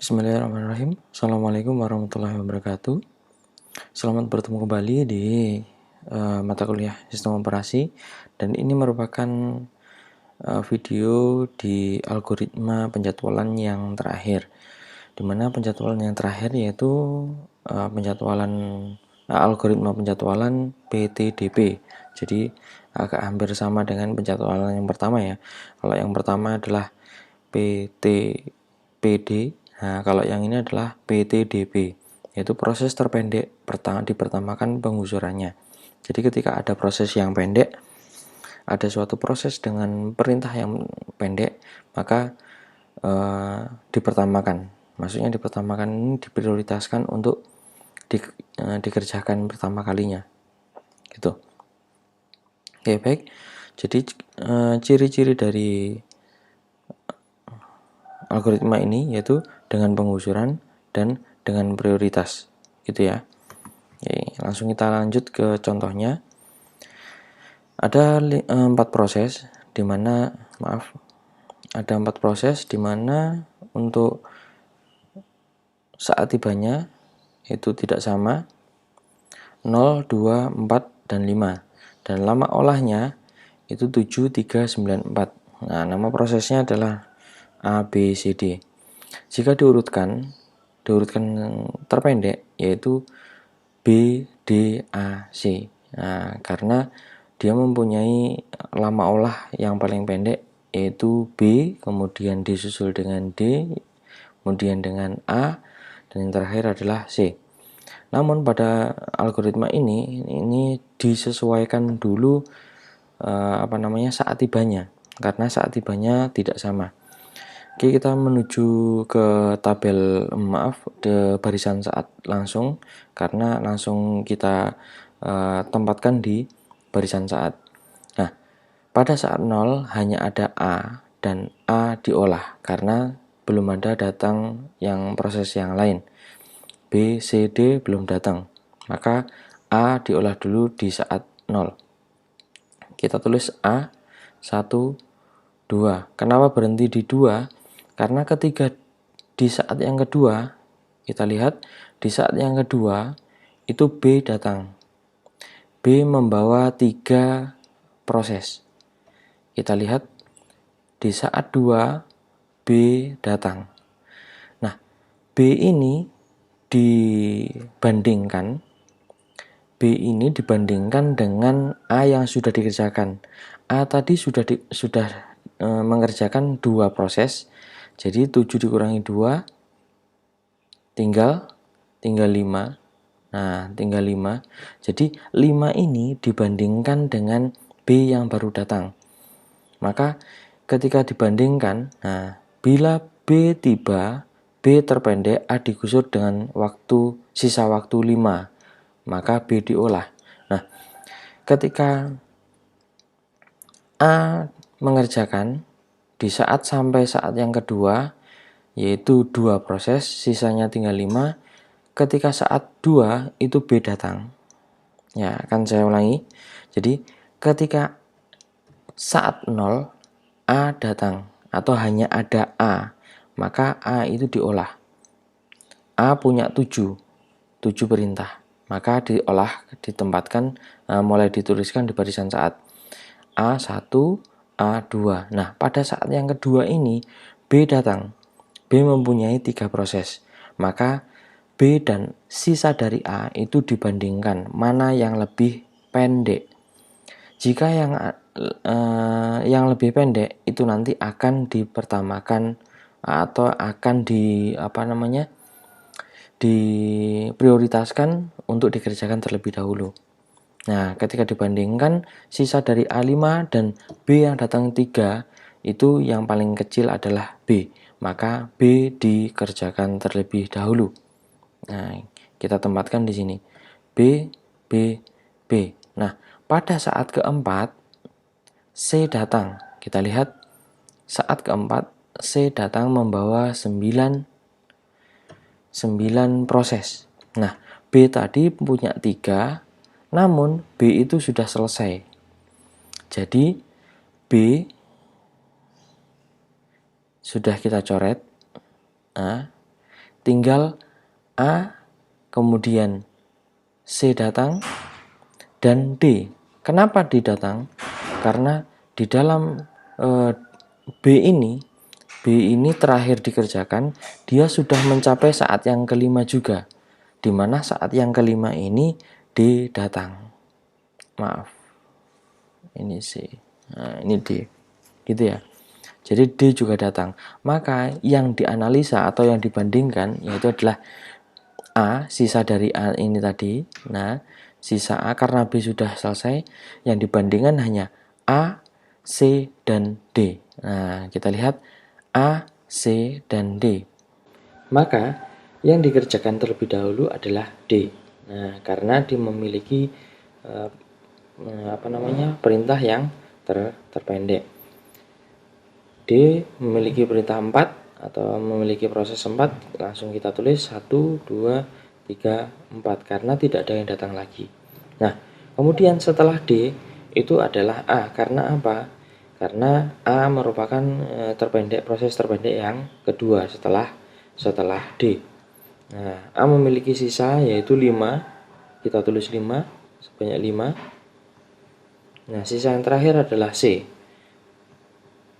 Bismillahirrahmanirrahim. Assalamualaikum warahmatullahi wabarakatuh. Selamat bertemu kembali di mata kuliah Sistem Operasi, dan ini merupakan video di algoritma penjadwalan yang terakhir, di mana penjadwalan yang terakhir yaitu algoritma penjadwalan PTDP. Jadi agak hampir sama dengan penjadwalan yang pertama ya. Kalau yang pertama adalah PTPD, nah kalau yang ini adalah PTDP, yaitu proses terpendek dipertamakan penggusurannya. Jadi ketika ada proses yang pendek, ada suatu proses dengan perintah yang pendek, maka dipertamakan. Maksudnya dipertamakan ini diprioritaskan untuk dikerjakan pertama kalinya, gitu. Oke, baik. Jadi ciri-ciri dari algoritma ini yaitu dengan penggusuran dan dengan prioritas, gitu ya. Oke, langsung kita lanjut ke contohnya. Ada 4 proses di mana untuk saat tibanya itu tidak sama, 0, 2, 4, dan 5. Dan lama olahnya itu 7, 3, 9, 4. Nah, nama prosesnya adalah A, B, C, D. Jika diurutkan terpendek yaitu B, D, A, C. Nah, karena dia mempunyai lama olah yang paling pendek yaitu B, kemudian disusul dengan D, kemudian dengan A, dan yang terakhir adalah C. Namun pada algoritma ini disesuaikan dulu saat tibanya, karena saat tibanya tidak sama. Oke, kita menuju ke barisan saat langsung, karena langsung kita tempatkan di barisan saat. Nah, pada saat 0 hanya ada A, dan A diolah karena belum ada datang yang proses yang lain. B, C, D belum datang, maka A diolah dulu di saat 0. Kita tulis A 1, 2. Kenapa berhenti di 2? Karena ketika di saat yang kedua, kita lihat di saat yang kedua itu B datang. B membawa 3 proses. Kita lihat di saat 2 B datang. Nah, B ini dibandingkan dengan A yang sudah dikerjakan. A tadi sudah mengerjakan 2 proses. Jadi 7 dikurangi 2 tinggal 5. Nah, tinggal 5. Jadi 5 ini dibandingkan dengan B yang baru datang. Maka ketika dibandingkan, nah, bila B tiba, B terpendek, A digusur dengan sisa waktu 5, maka B diolah. Nah, ketika A mengerjakan di sampai saat yang kedua, yaitu 2 proses, sisanya tinggal 5. Ketika saat 2 itu B datang. Ya, akan saya ulangi. Jadi ketika saat 0 A datang atau hanya ada A, maka A itu diolah. A punya 7 perintah, maka ditempatkan, mulai dituliskan di barisan saat A1, A2. Nah, pada saat yang kedua ini B datang. B mempunyai 3 proses, maka B dan sisa dari A itu dibandingkan mana yang lebih pendek. Jika yang lebih pendek itu nanti akan dipertamakan atau akan diprioritaskan untuk dikerjakan terlebih dahulu. Nah, ketika dibandingkan sisa dari A5 dan B yang datang 3, itu yang paling kecil adalah B, maka B dikerjakan terlebih dahulu. Nah, kita tempatkan di sini B, B, B. Nah, pada saat keempat C datang. Kita lihat saat keempat C datang membawa 9 proses. Nah, B tadi punya 3, namun B itu sudah selesai. Jadi B sudah kita coret. Nah, tinggal A, kemudian C datang, dan D. Kenapa D datang? Karena di dalam B ini terakhir dikerjakan, dia sudah mencapai saat yang kelima juga, di mana saat yang kelima ini D datang. Maaf, ini C, nah ini D, gitu ya. Jadi D juga datang. Maka yang dianalisa atau yang dibandingkan yaitu adalah A, sisa dari A ini tadi. Nah, sisa A karena B sudah selesai, yang dibandingkan hanya A, C, dan D. Nah, kita lihat A, C, dan D. Maka yang dikerjakan terlebih dahulu adalah D. Nah, karena dia memiliki perintah yang terpendek. D memiliki perintah 4 atau memiliki proses 4, langsung kita tulis 1, 2, 3, 4 karena tidak ada yang datang lagi. Nah, kemudian setelah D itu adalah A. Karena apa? Karena A merupakan proses terpendek yang kedua setelah D. Nah, A memiliki sisa yaitu 5. Kita tulis 5, sebanyak 5. Nah, sisa yang terakhir adalah C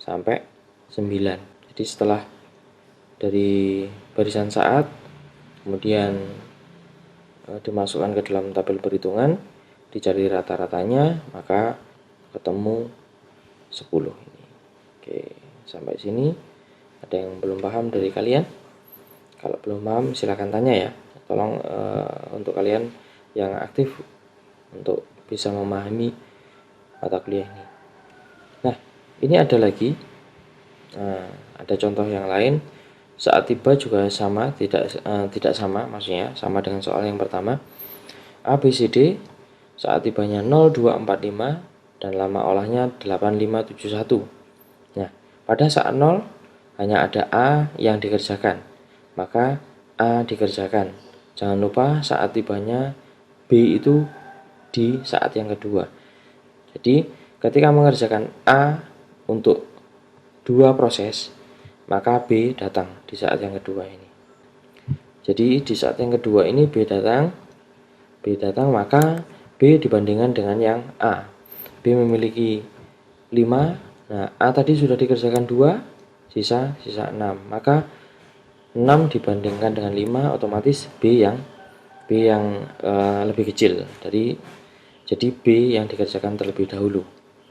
sampai 9. Jadi setelah dari barisan saat kemudian dimasukkan ke dalam tabel perhitungan, dicari rata-ratanya, maka ketemu 10 ini. Oke, sampai sini ada yang belum paham dari kalian? Kalau belum paham silakan tanya ya. Tolong untuk kalian yang aktif untuk bisa memahami mata kuliah ini. Nah, ini ada lagi. Nah, ada contoh yang lain. Saat tiba juga sama, tidak sama, maksudnya sama dengan soal yang pertama. A, B, C, D saat tibanya 0245 dan lama olahnya 8571. Nah, pada saat 0 hanya ada A yang dikerjakan, maka A dikerjakan. Jangan lupa saat tibanya B itu di saat yang kedua. Jadi ketika mengerjakan A untuk 2 proses, maka B datang di saat yang kedua ini. Jadi di saat yang kedua ini B datang, maka B dibandingkan dengan yang A. B memiliki 5, nah A tadi sudah dikerjakan 2, sisa 6. Maka 6 dibandingkan dengan 5, otomatis B yang lebih kecil. Jadi B yang dikerjakan terlebih dahulu.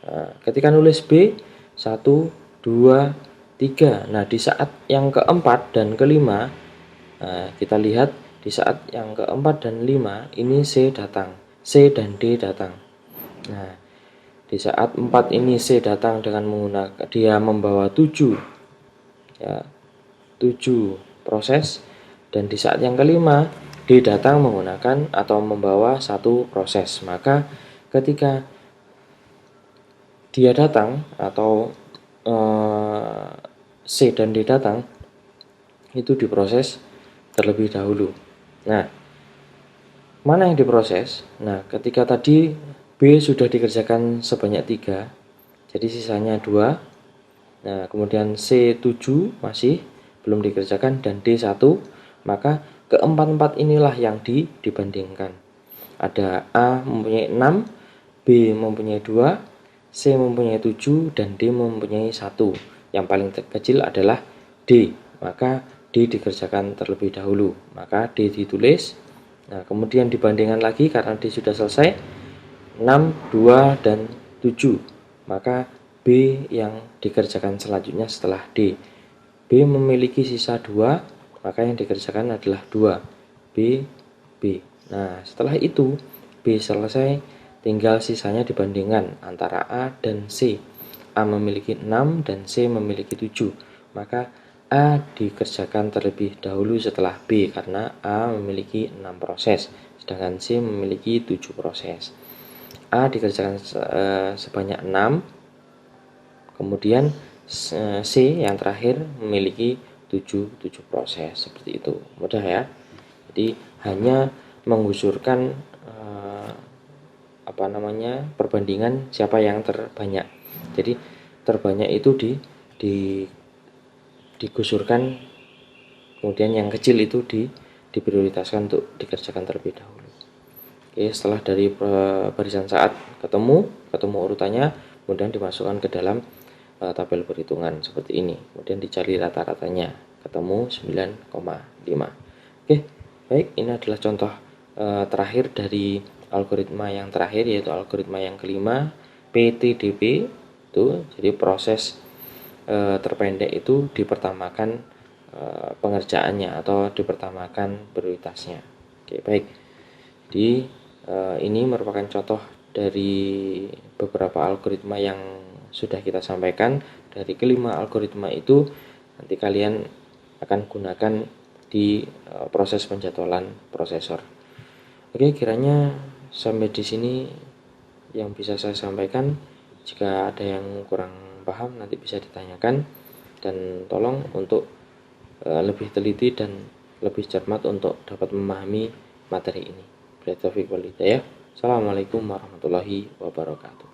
Nah, ketika nulis B 1, 2, 3. Nah, di saat yang keempat dan kelima, kita lihat di saat yang keempat dan 5 ini C datang, C dan D datang. Nah, di saat 4 ini C datang dengan menggunakan, dia membawa 7 ya, 7 proses, dan di saat yang kelima D datang menggunakan atau membawa 1 proses. Maka ketika dia datang atau C dan D datang, itu diproses terlebih dahulu. Nah, mana yang diproses? Nah, ketika tadi B sudah dikerjakan sebanyak 3, jadi sisanya 2. Nah, kemudian C 7 masih belum dikerjakan dan D 1, maka keempat-empat inilah yang dibandingkan. Ada A mempunyai 6, B mempunyai 2, C mempunyai 7, dan D mempunyai 1. Yang paling kecil adalah D, maka D dikerjakan terlebih dahulu, maka D ditulis. Nah, kemudian dibandingkan lagi karena D sudah selesai, 6, 2, dan 7, maka B yang dikerjakan selanjutnya setelah D. B memiliki sisa 2, maka yang dikerjakan adalah 2, B, B. Nah, setelah itu B selesai, tinggal sisanya dibandingkan antara A dan C. A memiliki 6 dan C memiliki 7, maka A dikerjakan terlebih dahulu setelah B karena A memiliki 6 proses, sedangkan C memiliki 7 proses. A dikerjakan sebanyak 6, kemudian C yang terakhir memiliki 7 proses, seperti itu. Mudah ya. Jadi hanya mengusurkan perbandingan siapa yang terbanyak. Jadi terbanyak itu digusurkan kemudian yang kecil itu diprioritaskan untuk dikerjakan terlebih dahulu. Oke, setelah dari barisan saat ketemu urutannya, kemudian dimasukkan ke dalam tabel perhitungan seperti ini, kemudian dicari rata-ratanya, ketemu 9,5. Oke, baik, ini adalah contoh terakhir dari algoritma yang terakhir, yaitu algoritma yang kelima, PTDP. Itu jadi proses terpendek itu dipertamakan pengerjaannya atau dipertamakan prioritasnya. Oke, baik. Jadi ini merupakan contoh dari beberapa algoritma yang sudah kita sampaikan. Dari kelima algoritma itu nanti kalian akan gunakan di proses penjadwalan prosesor. Oke, kiranya sampai di sini yang bisa saya sampaikan. Jika ada yang kurang paham nanti bisa ditanyakan, dan tolong untuk lebih teliti dan lebih cermat untuk dapat memahami materi ini. Assalamualaikum warahmatullahi wabarakatuh.